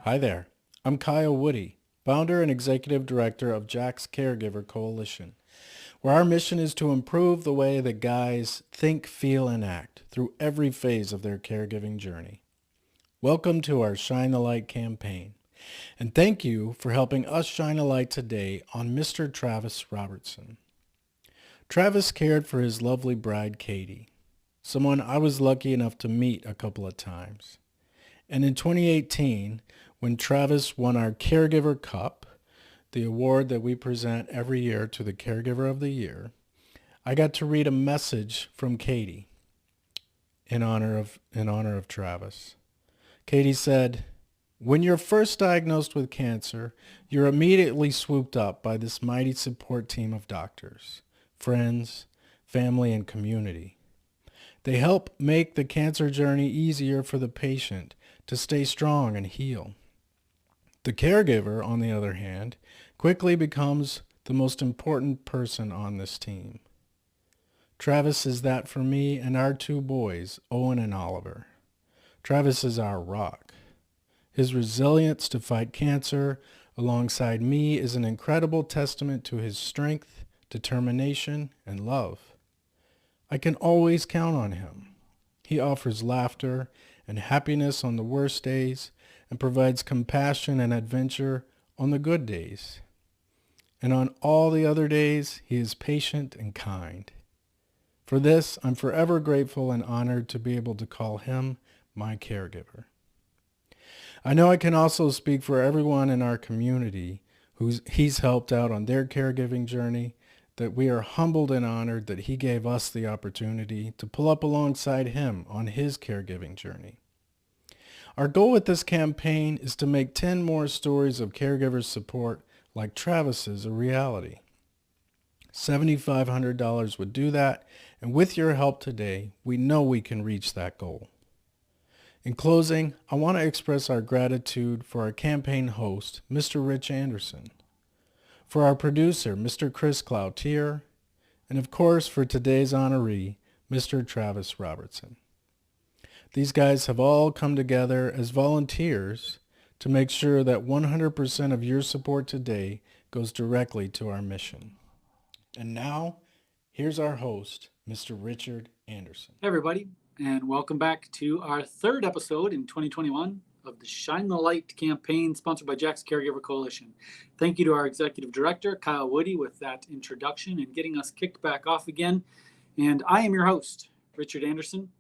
Hi there. I'm Kyle Woody, founder and executive director of Jack's Caregiver Coalition, where our mission is to improve the way that guys think, feel, and act through every phase of their caregiving journey. Welcome to our Shine the Light campaign, and thank you for helping us shine a light today on Mr. Travis Robertson. Travis cared for his lovely bride, Katie, someone I was lucky enough to meet a couple of times. And in 2018, when Travis won our Caregiver Cup, the award that we present every year to the Caregiver of the Year, I got to read a message from Katie in honor of Travis. Katie said, "When you're first diagnosed with cancer, you're immediately swooped up by this mighty support team of doctors, friends, family, and community. They help make the cancer journey easier for the patient to stay strong and heal. The caregiver, on the other hand, quickly becomes the most important person on this team. Travis is that for me and our two boys, Owen and Oliver. Travis is our rock. His resilience to fight cancer alongside me is an incredible testament to his strength, determination, and love. I can always count on him. He offers laughter and happiness on the worst days and provides compassion and adventure on the good days. And on all the other days, he is patient and kind. For this, I'm forever grateful and honored to be able to call him my caregiver. I know I can also speak for everyone in our community he's helped out on their caregiving journey, that we are humbled and honored that he gave us the opportunity to pull up alongside him on his caregiving journey. Our goal with this campaign is to make 10 more stories of caregiver support like Travis's a reality. $7,500 would do that, and with your help today, we know we can reach that goal. In closing, I want to express our gratitude for our campaign host, Mr. Rich Anderson, for our producer, Mr. Chris Cloutier, and of course for today's honoree, Mr. Travis Robertson. These guys have all come together as volunteers to make sure that 100% of your support today goes directly to our mission. And now, here's our host, Mr. Richard Anderson. Hey everybody, and welcome back to our third episode in 2021 of the Shine the Light campaign sponsored by Jack's Caregiver Coalition. Thank you to our executive director, Kyle Woody, with that introduction and getting us kicked back off again. And I am your host, Richard Anderson.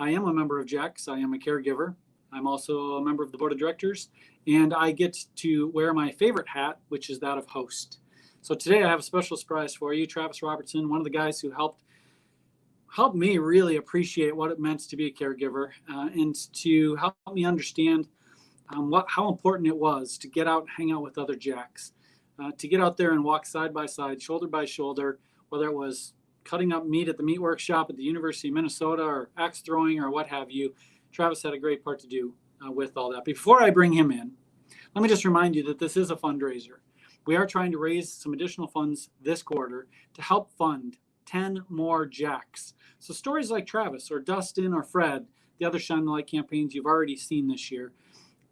I am a member of Jack's. I am a caregiver. I'm also a member of the board of directors, and I get to wear my favorite hat, which is that of host. So today I have a special surprise for you. Travis Robertson, one of the guys who helped me really appreciate what it meant to be a caregiver, and to help me understand how important it was to get out and hang out with other Jacks, to get out there and walk side by side, shoulder by shoulder, whether it was cutting up meat at the meat workshop at the University of Minnesota or axe throwing or what have you. Travis had a great part to do with all that. But before I bring him in, let me just remind you that this is a fundraiser. We are trying to raise some additional funds this quarter to help fund 10 more Jacks. So stories like Travis or Dustin or Fred, the other Shine the Light campaigns you've already seen this year,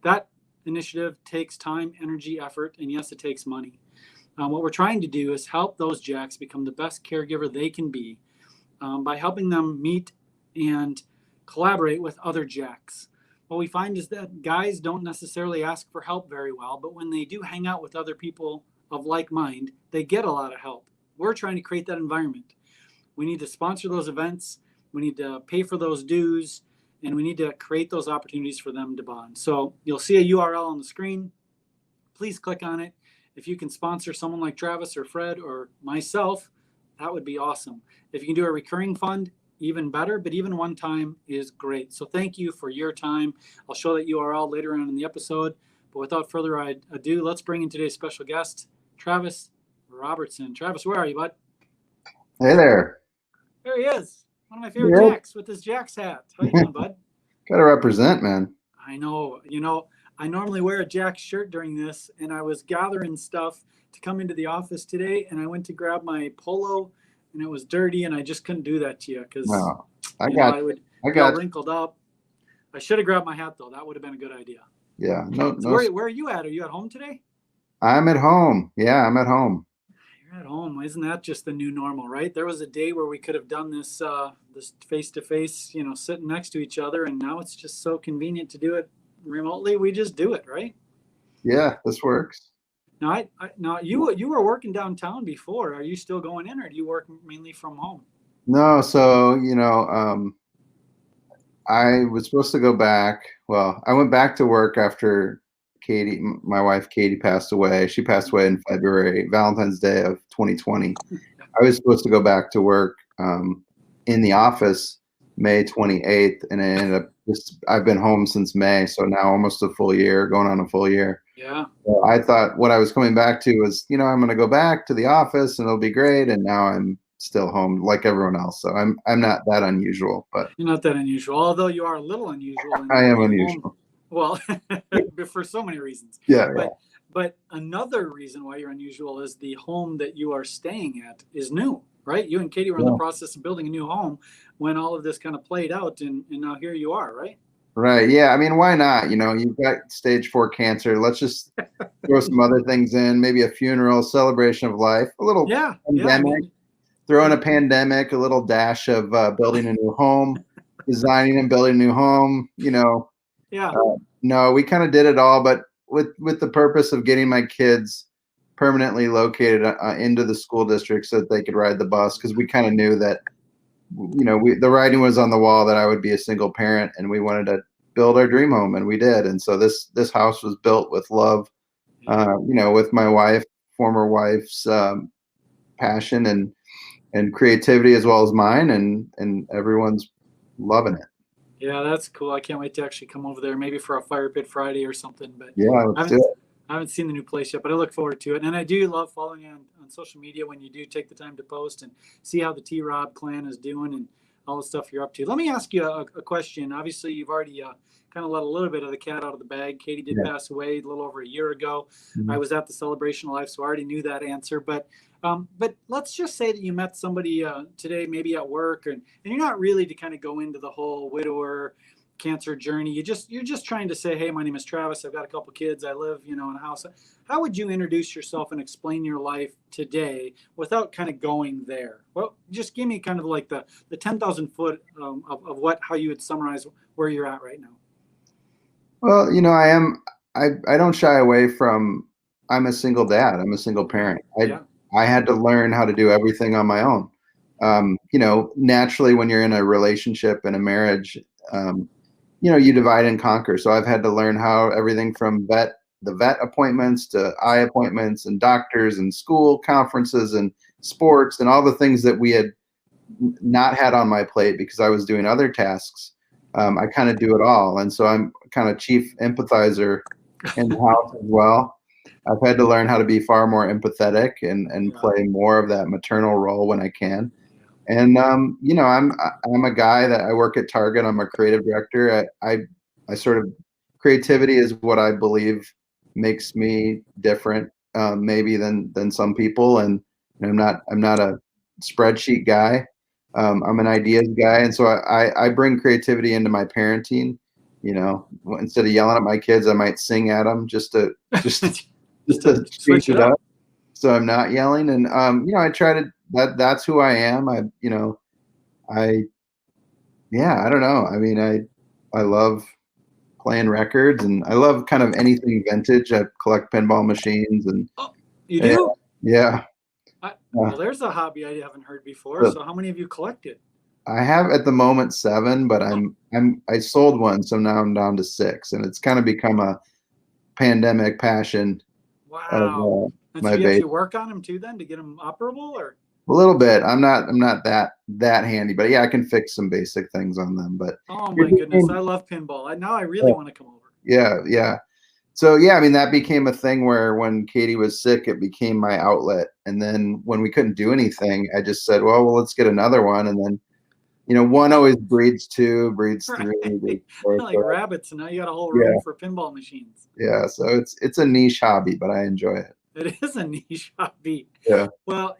that initiative takes time, energy, effort, and yes, it takes money. What we're trying to do is help those Jacks become the best caregiver they can be by helping them meet and collaborate with other Jacks. What we find is that guys don't necessarily ask for help very well, but when they do hang out with other people of like mind, they get a lot of help. We're trying to create that environment. We need to sponsor those events. We need to pay for those dues, and we need to create those opportunities for them to bond. So you'll see a URL on the screen. Please click on it. If you can sponsor someone like Travis or Fred or myself, that would be awesome. If you can do a recurring fund, even better, but even one time is great. So thank you for your time. I'll show that URL later on in the episode. But without further ado, let's bring in today's special guest, Travis Robertson. Travis, where are you, bud? Hey there. There he is. One of my favorite Jacks with his Jack's hat. How you doing, bud? Gotta represent, man. I know. I normally wear a Jack's shirt during this, and I was gathering stuff to come into the office today, and I went to grab my polo, and it was dirty, and I just couldn't do that to you because I got wrinkled up. I should have grabbed my hat, though. That would have been a good idea. Yeah. No, So no. where are you at? Are you at home today? I'm at home. Yeah, I'm at home. You're at home. Isn't that just the new normal, right? There was a day where we could have done this this face to face, sitting next to each other, and now it's just so convenient to do it remotely. We just do it, right? Yeah, this works. Now, now you were working downtown before. Are you still going in, or do you work mainly from home? No, so, I was supposed to go back. Well, I went back to work after my wife Katie passed away. She passed away in February, Valentine's Day of 2020. I was supposed to go back to work in the office May 28th, and it ended up I've been home since May, so now almost a full year, going on a full year. Yeah. So I thought what I was coming back to was, I'm going to go back to the office and it'll be great, and now I'm still home like everyone else. So I'm not that unusual, but you're not that unusual, although you are a little unusual. I am unusual. Home. Well, for so many reasons. Yeah. But another reason why you're unusual is the home that you are staying at is new, right? You and Katie were in the process of building a new home when all of this kind of played out, and now here you are, right? Right. Yeah. I mean, why not? You've got stage 4 cancer. Let's just throw some other things in, maybe a funeral, celebration of life, a little pandemic, throw in a pandemic, a little dash of building a new home, designing and building a new home, Yeah. No, we kind of did it all, but with the purpose of getting my kids permanently located into the school district so that they could ride the bus, because we kind of knew that, the writing was on the wall that I would be a single parent, and we wanted to build our dream home, and we did. And so this house was built with love, with my former wife's passion and creativity as well as mine, and everyone's loving it. Yeah, that's cool. I can't wait to actually come over there, maybe for a Fire Pit Friday or something. But yeah, let's do it. I haven't seen the new place yet, but I look forward to it. And I do love following you on social media when you do take the time to post and see how the T-Rob clan is doing and all the stuff you're up to. Let me ask you a question. Obviously, you've already kind of let a little bit of the cat out of the bag. Katie did pass away a little over a year ago. Mm-hmm. I was at the celebration of life, so I already knew that answer. But let's just say that you met somebody today, maybe at work, and you're not really to kind of go into the whole widower cancer journey. You're just trying to say, hey, my name is Travis. I've got a couple kids. I live, in a house. How would you introduce yourself and explain your life today without kind of going there? Well, just give me kind of like the 10,000 foot of how you would summarize where you're at right now. Well, I don't shy away from, I'm a single dad. I'm a single parent. I had to learn how to do everything on my own. Naturally when you're in a relationship and a marriage, you divide and conquer. So I've had to learn how everything from the vet appointments to eye appointments and doctors and school conferences and sports and all the things that we had not had on my plate because I was doing other tasks. I kind of do it all. And so I'm kind of chief empathizer in the house as well. I've had to learn how to be far more empathetic and play more of that maternal role when I can. And I'm a guy that I work at Target. I'm a creative director. I sort of, creativity is what I believe makes me different, maybe than some people. And I'm not a spreadsheet guy. I'm an ideas guy, and so I bring creativity into my parenting. Instead of yelling at my kids, I might sing at them just to switch it up. So I'm not yelling, and I try to. That's who I am. I don't know. I mean, I love playing records, and I love kind of anything vintage. I collect pinball machines, and you do? Yeah. Well, there's a hobby I haven't heard before. So how many have you collected? I have at the moment 7, but I sold one, so now I'm down to 6, and it's kind of become a pandemic passion. Wow. And so you actually work on them too, then, to get them operable, or? A little bit. I'm not that handy, but yeah, I can fix some basic things on them. But oh my goodness, I love pinball. Now I really want to come over. Yeah. So yeah, I mean, that became a thing where when Katie was sick, it became my outlet. And then when we couldn't do anything, I just said, well, let's get another one. And then, one always breeds 2, breeds 3, breeds 4. Like rabbits, and now you got a whole room for pinball machines. Yeah, so it's a niche hobby, but I enjoy it. It is a niche hobby. Yeah. Well,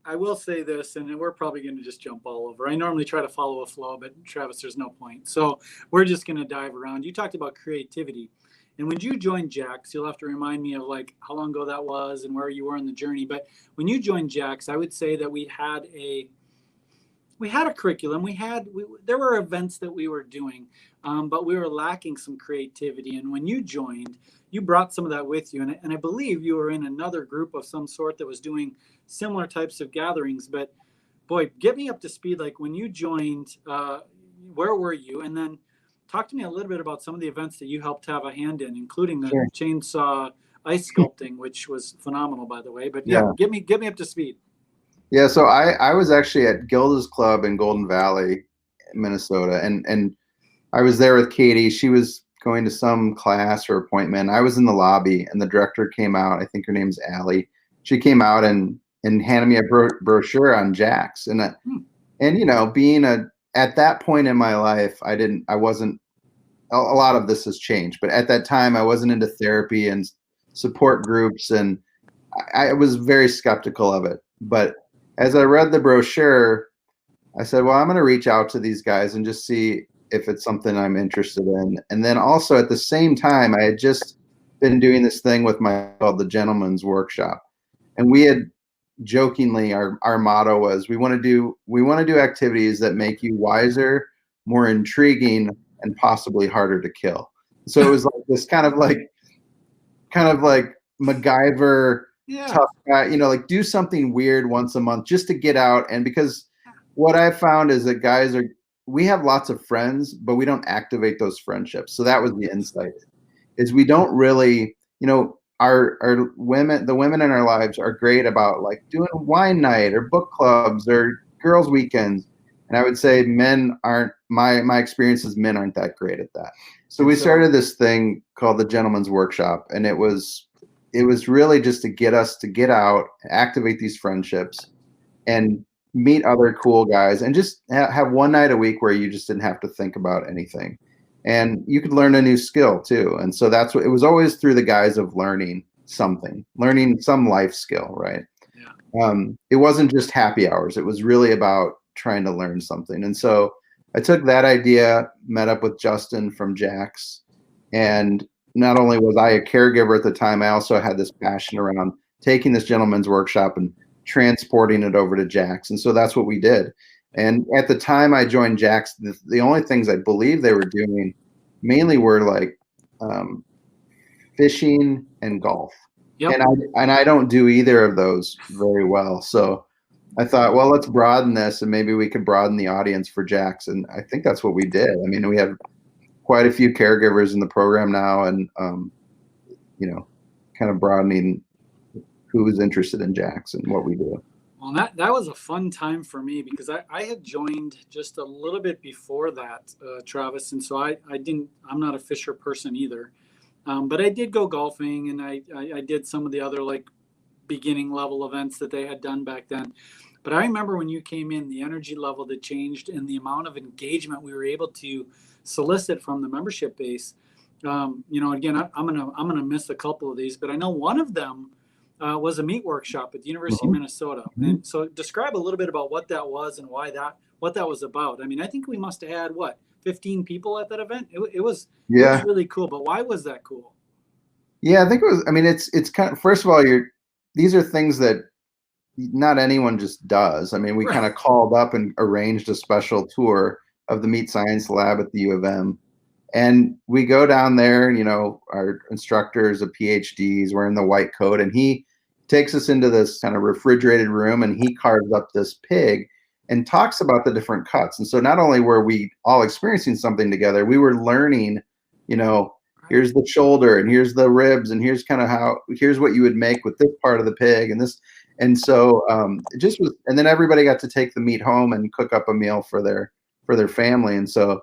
I will say this, and we're probably going to just jump all over. I normally try to follow a flow, but Travis, there's no point. So we're just going to dive around. You talked about creativity. And when you joined Jax, you'll have to remind me of like how long ago that was and where you were in the journey. But when you joined Jax, I would say that we had a curriculum. There were events that we were doing, but we were lacking some creativity. And when you joined, you brought some of that with you. And I believe you were in another group of some sort that was doing similar types of gatherings. But boy, get me up to speed. Like when you joined, where were you? And then talk to me a little bit about some of the events that you helped have a hand in, including the chainsaw ice sculpting, which was phenomenal, by the way. But yeah, get me up to speed. Yeah, so I was actually at Gilda's Club in Golden Valley, Minnesota, and I was there with Katie. She was going to some class or appointment. I was in the lobby, and the director came out. I think her name's Allie. She came out and handed me a brochure on Jax, and you know, being at that point in my life, I wasn't. A lot of this has changed, but at that time, I wasn't into therapy and support groups, and I was very skeptical of it. But as I read the brochure, I said, well, I'm going to reach out to these guys and just see if it's something I'm interested in. And then also at the same time, I had just been doing this thing with called the Gentleman's Workshop. And we had jokingly, our motto was, we want to do activities that make you wiser, more intriguing, and possibly harder to kill. So it was like this kind of like MacGyver, tough guy, you know, like do something weird once a month just to get out. And because what I found is that we have lots of friends, but we don't activate those friendships. So that was the insight, is we don't really, you know, our women, the women in our lives are great about like doing wine night or book clubs or girls weekends. And I would say men aren't, my experience is men aren't that great at that. So we started this thing called the Gentleman's Workshop, and it was really just to get us to get out, activate these friendships, and meet other cool guys, and just have one night a week where you just didn't have to think about anything. And you could learn a new skill too. And so that's what it was, always through the guise of learning some life skill, right? Yeah. It wasn't just happy hours. It was really about trying to learn something. And so I took that idea, met up with Justin from Jax, and not only was I a caregiver at the time, I also had this passion around taking this Gentleman's Workshop and transporting it over to Jax. And so that's what we did. And at the time I joined Jax, the only things I believe they were doing mainly were like fishing and golf. Yep. And I don't do either of those very well. So I thought, well, let's broaden this, and maybe we could broaden the audience for Jax. And I think that's what we did. I mean, we have quite a few caregivers in the program now, and you know, kind of broadening who is interested in Jax and what we do. Well, that was a fun time for me, because I had joined just a little bit before that, Travis, and so I'm not a fisher person either, but I did go golfing, and I did some of the other like beginning level events that they had done back then. But I remember when you came in, the energy level that changed and the amount of engagement we were able to solicit from the membership base. You know, again, I'm gonna miss a couple of these, but I know one of them was a meat workshop at the University of Minnesota. And so describe a little bit about what that was and what that was about. I mean, I think we must have had 15 people at that event. It was really cool. But why was that cool? Yeah, I think it was. I mean, it's kind of, first of all, these are things that not anyone just does. I mean, we kind of called up and arranged a special tour of the Meat Science Lab at the U of M. And we go down there, and, you know, our instructor is a PhD, he's wearing the white coat, and he takes us into this kind of refrigerated room, and he carves up this pig and talks about the different cuts. And so not only were we all experiencing something together, we were learning, you know, here's the shoulder, and here's the ribs, and here's kind of here's what you would make with this part of the pig and this. And so it just was, and then everybody got to take the meat home and cook up a meal for their family. And so,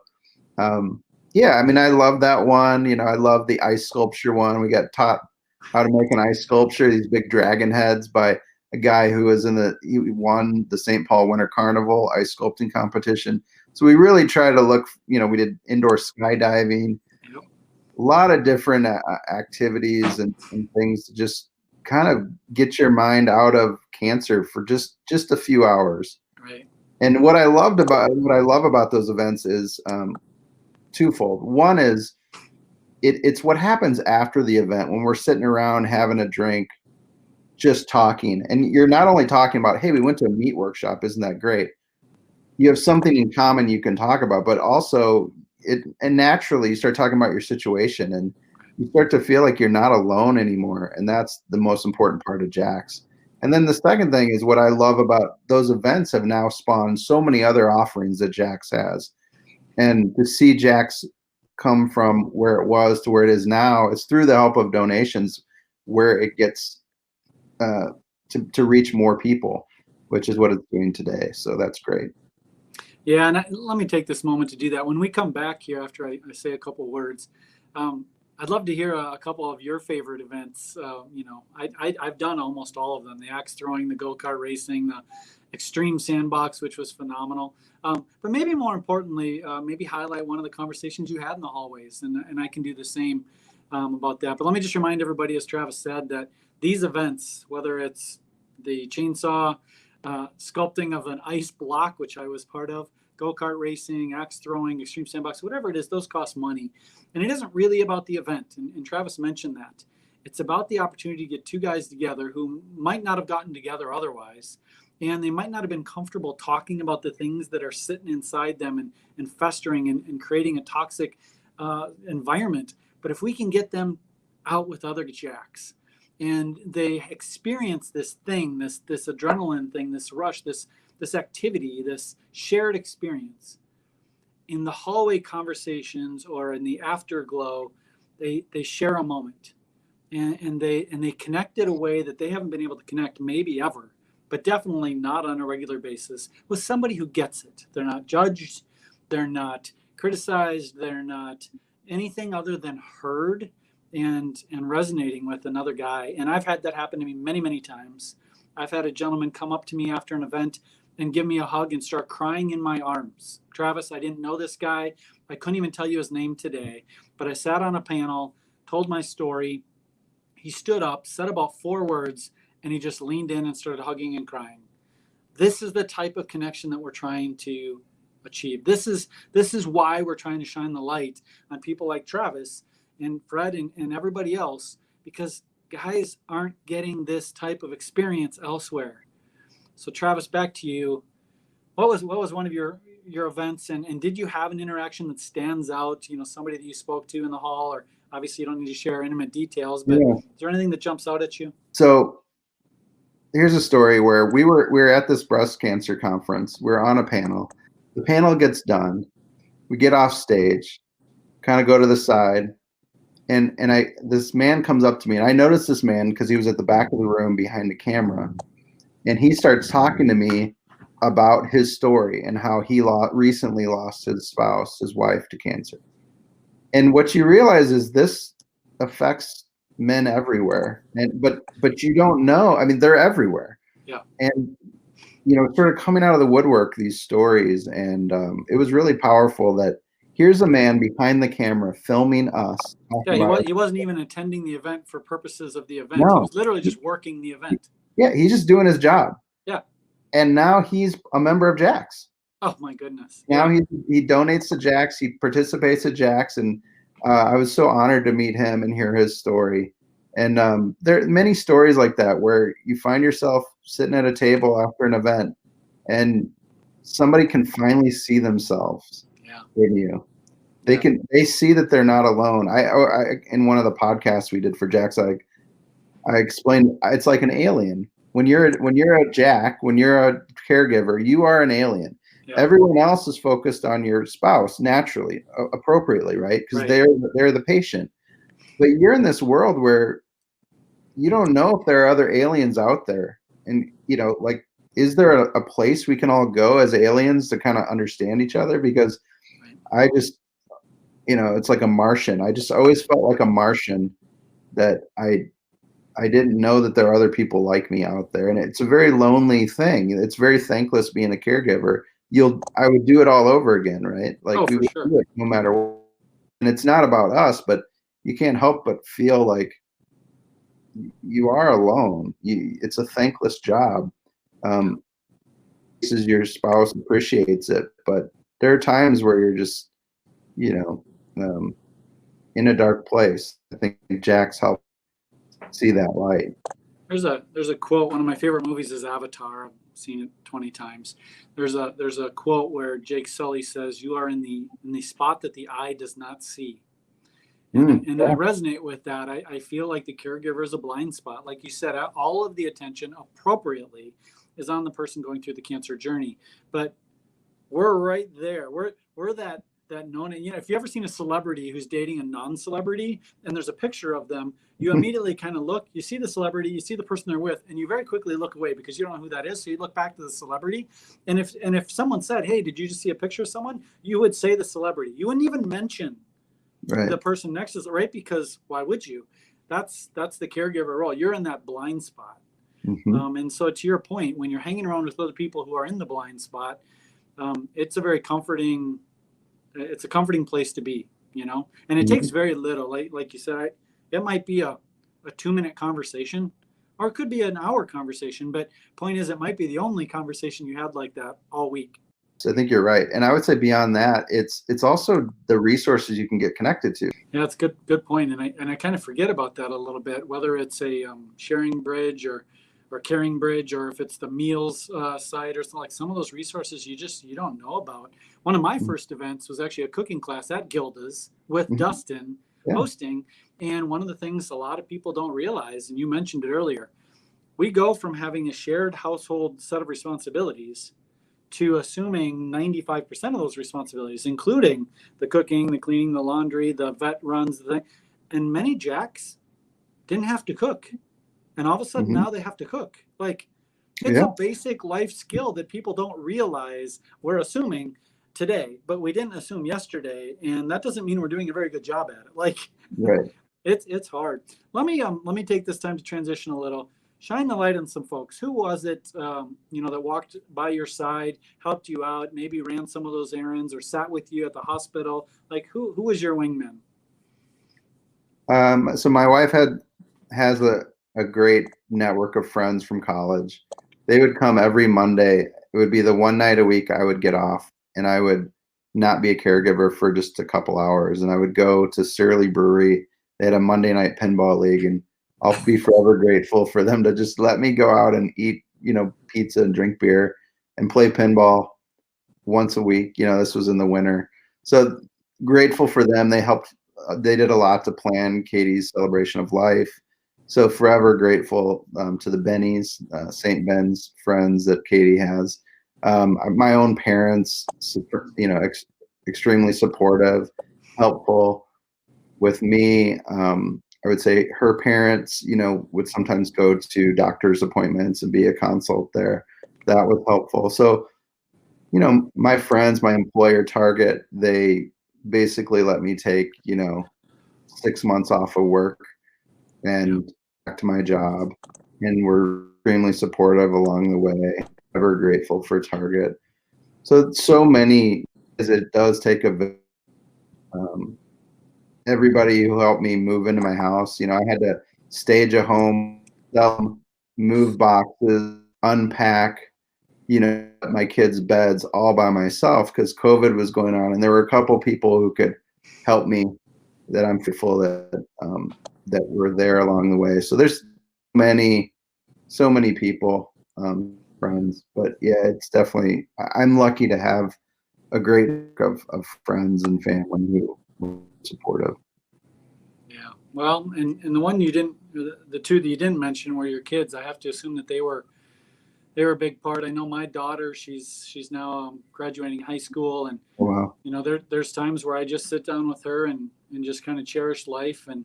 yeah, I mean, I love that one. You know, I love the ice sculpture one. We got taught how to make an ice sculpture, these big dragon heads, by a guy who was he won the St. Paul Winter Carnival ice sculpting competition. So we really try to look, you know, we did indoor skydiving, a lot of different activities and things to just kind of get your mind out of cancer for just a few hours. Right. And what I love about those events is twofold. One is it's what happens after the event when we're sitting around having a drink, just talking. And you're not only talking about, hey, we went to a meat workshop, isn't that great? You have something in common you can talk about, but also and naturally you start talking about your situation, and you start to feel like you're not alone anymore. And that's the most important part of Jax. And then the second thing is, what I love about those events have now spawned so many other offerings that Jax has. And to see Jax come from where it was to where it is now, it's through the help of donations where it gets to reach more people, which is what it's doing today. So that's great. Yeah, and let me take this moment to do that. When we come back here after I say a couple words, I'd love to hear a couple of your favorite events. I've done almost all of them: the axe throwing, the go-kart racing, the extreme sandbox, which was phenomenal. But maybe more importantly, maybe highlight one of the conversations you had in the hallways, and I can do the same about that. But let me just remind everybody, as Travis said, that these events, whether it's the chainsaw sculpting of an ice block, which I was part of, go-kart racing, axe throwing, extreme sandbox, whatever it is, those cost money. And it isn't really about the event. And Travis mentioned that. It's about the opportunity to get two guys together who might not have gotten together otherwise. And they might not have been comfortable talking about the things that are sitting inside them and festering and creating a toxic environment. But if we can get them out with other jacks, and they experience this thing, this adrenaline thing, this rush, this activity, this shared experience, in the hallway conversations or in the afterglow, they share a moment, and they connect in a way that they haven't been able to connect maybe ever, but definitely not on a regular basis, with somebody who gets it. They're not judged, they're not criticized, they're not anything other than heard and resonating with another guy. And I've had that happen to me many, many times. I've had a gentleman come up to me after an event and give me a hug and start crying in my arms. Travis, I didn't know this guy. I couldn't even tell you his name today, but I sat on a panel, told my story. He stood up, said about 4 words, and he just leaned in and started hugging and crying. This is the type of connection that we're trying to achieve. This is why we're trying to shine the light on people like Travis and Fred and everybody else, because guys aren't getting this type of experience elsewhere. So Travis, back to you. What was one of your events, and did you have an interaction that stands out? Somebody that you spoke to in the hall, or obviously you don't need to share intimate details, but Is there anything that jumps out at you? So here's a story where we were at this breast cancer conference. We're on a panel. The panel gets done. We get off stage, kind of go to the side, and this man comes up to me, and I noticed this man because he was at the back of the room behind the camera, and he starts talking to me about his story and how he recently lost his spouse, his wife, to cancer. And what you realize is this affects men everywhere, but you don't know. I mean, they're everywhere. Yeah. And sort of coming out of the woodwork, these stories, and it was really powerful that here's a man behind the camera filming us. Yeah, he wasn't even attending the event for purposes of the event. No. He was literally just working the event. Yeah, he's just doing his job. Yeah. And now he's a member of Jax. Oh my goodness. Now he donates to Jax. He participates at Jax, and I was so honored to meet him and hear his story. And there are many stories like that where you find yourself sitting at a table after an event, and somebody can finally see themselves in you. They see that they're not alone. I in one of the podcasts we did for Jax, I explained it's like an alien. When you're a Jack, when you're a caregiver, you are an alien. Yeah. Everyone else is focused on your spouse naturally, appropriately, right? Because they're the patient. But you're in this world where you don't know if there are other aliens out there, and is there a place we can all go as aliens to kind of understand each other? Because I just, it's like a Martian. I just always felt like a Martian, that I didn't know that there are other people like me out there. And it's a very lonely thing. It's very thankless being a caregiver. I would do it all over again, right? Like we would do it no matter what. And it's not about us, but you can't help but feel like you are alone. It's a thankless job. Your spouse appreciates it, but there are times where you're just, in a dark place. I think Jack's helped see that light. There's a quote. One of my favorite movies is Avatar. I've seen it 20 times. There's a quote where Jake Sully says, "You are in the spot that the eye does not see." And I resonate with that. I feel like the caregiver is a blind spot. Like you said, all of the attention appropriately is on the person going through the cancer journey. But we're right there. We're that known. You know, if you ever seen a celebrity who's dating a non-celebrity and there's a picture of them, you immediately kind of look, you see the celebrity, you see the person they're with, and you very quickly look away because you don't know who that is. So you look back to the celebrity. And if someone said, "Hey, did you just see a picture of someone?" You would say the celebrity. You wouldn't even mention the person next to us, right? Because why would you? That's the caregiver role. You're in that blind spot. And so to your point, when you're hanging around with other people who are in the blind spot, it's a very comforting place to be, you know, and it takes very little, like you said, it might be a 2-minute conversation, or it could be an hour conversation, but point is, it might be the only conversation you had like that all week. So I think you're right. And I would say beyond that, it's also the resources you can get connected to. Yeah, that's good point. And I kind of forget about that a little bit, whether it's a sharing bridge or caring bridge, or if it's the meals side or something. Like some of those resources you don't know about. One of my first events was actually a cooking class at Gilda's with Dustin hosting. And one of the things a lot of people don't realize, and you mentioned it earlier, we go from having a shared household set of responsibilities to assuming 95% of those responsibilities, including the cooking, the cleaning, the laundry, the vet runs, and many Jacks didn't have to cook. And all of a sudden now they have to cook. Like, it's a basic life skill that people don't realize we're assuming today, but we didn't assume yesterday. And that doesn't mean we're doing a very good job at it. Like, it's hard. Let me take this time to transition a little. Shine the light on some folks. Who was it, that walked by your side, helped you out, maybe ran some of those errands or sat with you at the hospital? Like, who was your wingman? So my wife has a great network of friends from college. They would come every Monday. It would be the one night a week I would get off, and I would not be a caregiver for just a couple hours. And I would go to Surly Brewery. They had a Monday night pinball league, and I'll be forever grateful for them to just let me go out and eat, pizza and drink beer and play pinball once a week. This was in the winter. So grateful for them. They did a lot to plan Katie's celebration of life. So forever grateful to the Bennies, St. Ben's friends that Katie has. My own parents, extremely supportive, helpful with me. I would say her parents, would sometimes go to doctor's appointments and be a consult there. That was helpful. So, my friends, my employer, Target, they basically let me take, 6 months off of work and back to my job, and were extremely supportive along the way. Ever grateful for Target. So many, as it does take everybody who helped me move into my house. I had to stage a home, move boxes, unpack, my kids' beds all by myself because COVID was going on, and there were a couple people who could help me that I'm grateful that were there along the way. So there's so many people, friends, but yeah, it's definitely, I'm lucky to have a great group of friends and family who were supportive. Yeah. Well, and the two that you didn't mention were your kids. I have to assume that they were a big part. I know my daughter, she's now graduating high school, and there's times where I just sit down with her and just kind of cherish life and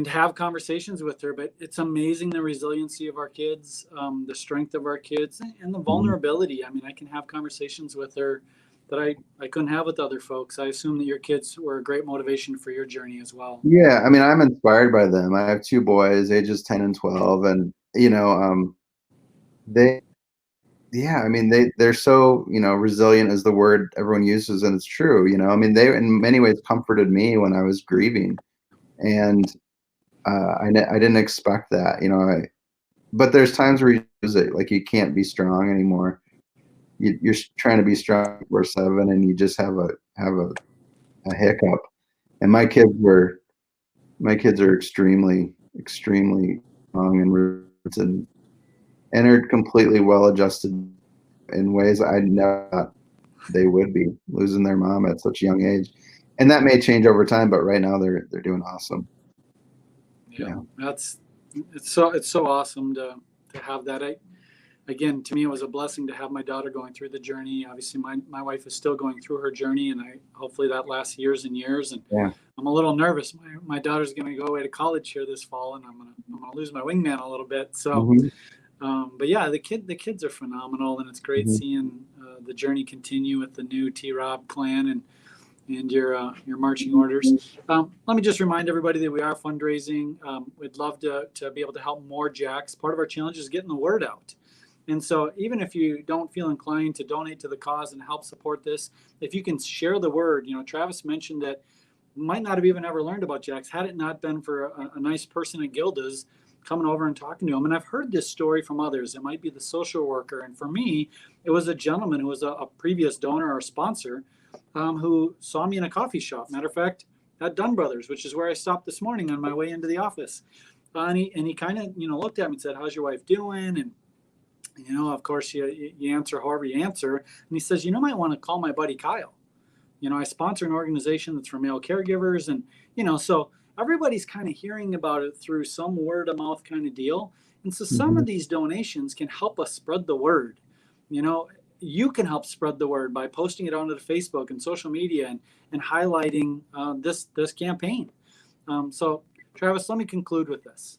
have conversations with her. But it's amazing the resiliency of our kids, the strength of our kids, and the vulnerability. I mean, I can have conversations with her that I couldn't have with other folks. I assume that your kids were a great motivation for your journey as well. Yeah, I mean, I'm inspired by them. I have 2 boys, ages 10 and 12, and they're so, resilient is the word everyone uses, and it's true. I mean, they in many ways comforted me when I was grieving, and I didn't expect that. But there's times where you use it, like you can't be strong anymore. You're trying to be strong for 7, and you just have a hiccup, And my kids are extremely strong and roots and are completely well adjusted in ways I never thought they would be, losing their mom at such a young age. And that may change over time, but right now they're doing awesome. Yeah. It's so awesome to have that. Again, to me, it was a blessing to have my daughter going through the journey. Obviously, my wife is still going through her journey, and hopefully that lasts years and years. And I'm a little nervous. My daughter's going to go away to college here this fall, and I'm gonna lose my wingman a little bit. So, but yeah, the kids are phenomenal, and it's great seeing the journey continue with the new T-Rob clan and your marching orders. Let me just remind everybody that we are fundraising. We'd love to be able to help more Jacks. Part of our challenge is getting the word out. And so even if you don't feel inclined to donate to the cause and help support this, if you can share the word, Travis mentioned that might not have even ever learned about Jacks had it not been for a nice person at Gilda's coming over and talking to him. And I've heard this story from others. It might be the social worker. And for me, it was a gentleman who was a previous donor or sponsor who saw me in a coffee shop. Matter of fact, at Dunn Brothers, which is where I stopped this morning on my way into the office. And he kind of, looked at me and said, "How's your wife doing?" And of course, you answer however you answer. And he says, "You might want to call my buddy Kyle. I sponsor an organization that's for male caregivers." And, so everybody's kind of hearing about it through some word of mouth kind of deal. And so some of these donations can help us spread the word. You can help spread the word by posting it onto the Facebook and social media and highlighting this campaign. So, Travis, let me conclude with this.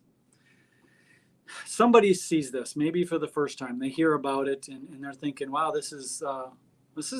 Somebody sees this maybe for the first time. They hear about it and they're thinking, "Wow, this is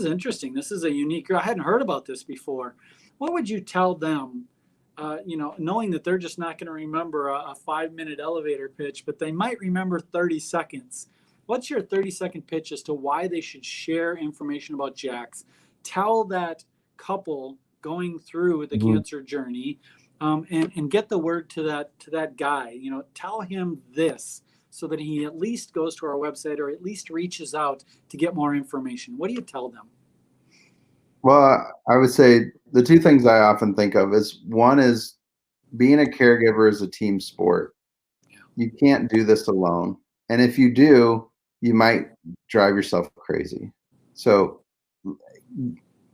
interesting. This is a unique. I hadn't heard about this before." What would you tell them? Knowing that they're just not going to remember a 5-minute elevator pitch, but they might remember 30 seconds. What's your 30-second pitch as to why they should share information about Jacks? Tell that couple going through the cancer journey. And get the word to that guy. Tell him this so that he at least goes to our website or at least reaches out to get more information. What do you tell them? Well, I would say the two things I often think of is, one is being a caregiver is a team sport. Yeah. You can't do this alone. And if you do, you might drive yourself crazy. So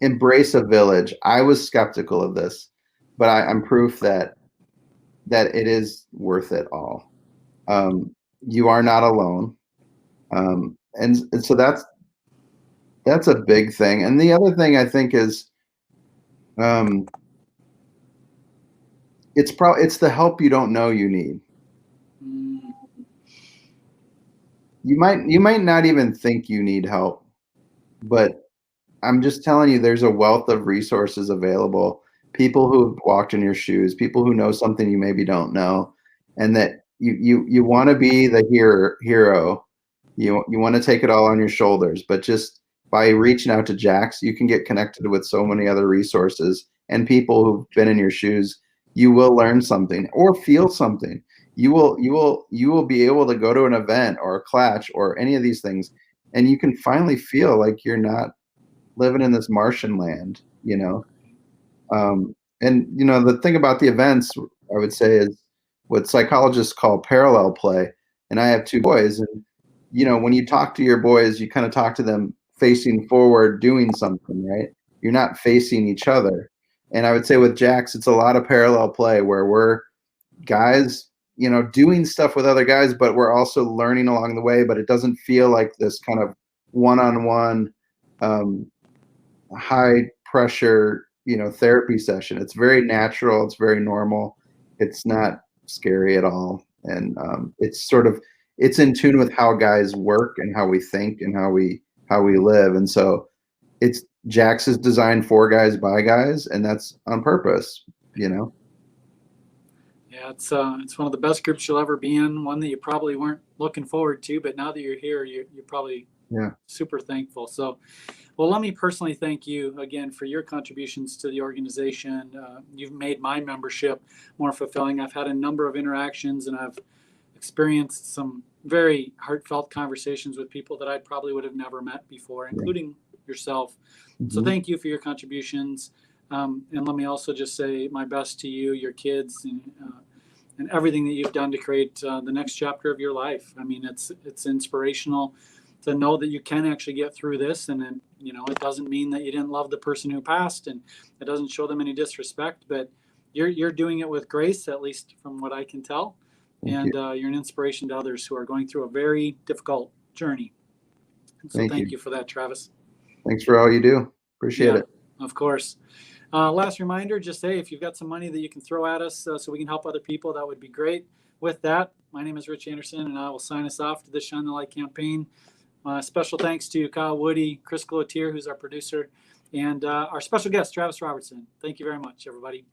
embrace a village. I was skeptical of this, but I'm proof that it is worth it all. You are not alone. And so that's a big thing. And the other thing I think is, it's the help you don't know you need. You might not even think you need help, but I'm just telling you, there's a wealth of resources available. People who have walked in your shoes, people who know something you maybe don't know, and that you want to be the hero. You want to take it all on your shoulders, but just by reaching out to Jacks, you can get connected with so many other resources and people who've been in your shoes. You will learn something or feel something. You will be able to go to an event or a clash or any of these things, and you can finally feel like you're not living in this Martian land, And the thing about the events, I would say, is what psychologists call parallel play. And I have 2 boys, and when you talk to your boys, you kind of talk to them facing forward, doing something, right? You're not facing each other. And I would say with Jacks, it's a lot of parallel play where we're guys, doing stuff with other guys, but we're also learning along the way. But it doesn't feel like this kind of one-on-one, high pressure, therapy session. It's very natural. It's very normal. It's not scary at all. And it's in tune with how guys work and how we think and how we live. And so Jacks is designed for guys by guys, and that's on purpose, Yeah, it's one of the best groups you'll ever be in, one that you probably weren't looking forward to, but now that you're here, you're probably super thankful. So, well, let me personally thank you again for your contributions to the organization. You've made my membership more fulfilling. I've had a number of interactions, and I've experienced some very heartfelt conversations with people that I probably would have never met before, including yourself. So thank you for your contributions. And let me also just say my best to you, your kids, and everything that you've done to create the next chapter of your life. I mean, it's inspirational to know that you can actually get through this. And then, it doesn't mean that you didn't love the person who passed, and it doesn't show them any disrespect, but you're doing it with grace, at least from what I can tell. And you're an inspiration to others who are going through a very difficult journey. And so thank you for that, Travis. Thanks for all you do. Appreciate it. Of course. Last reminder, just say if you've got some money that you can throw at us so we can help other people, that would be great. With that, my name is Rich Anderson, and I will sign us off to the Shine the Light campaign. Special thanks to Kyle Woody, Chris Cloutier, who's our producer, and our special guest, Travis Robertson. Thank you very much, everybody.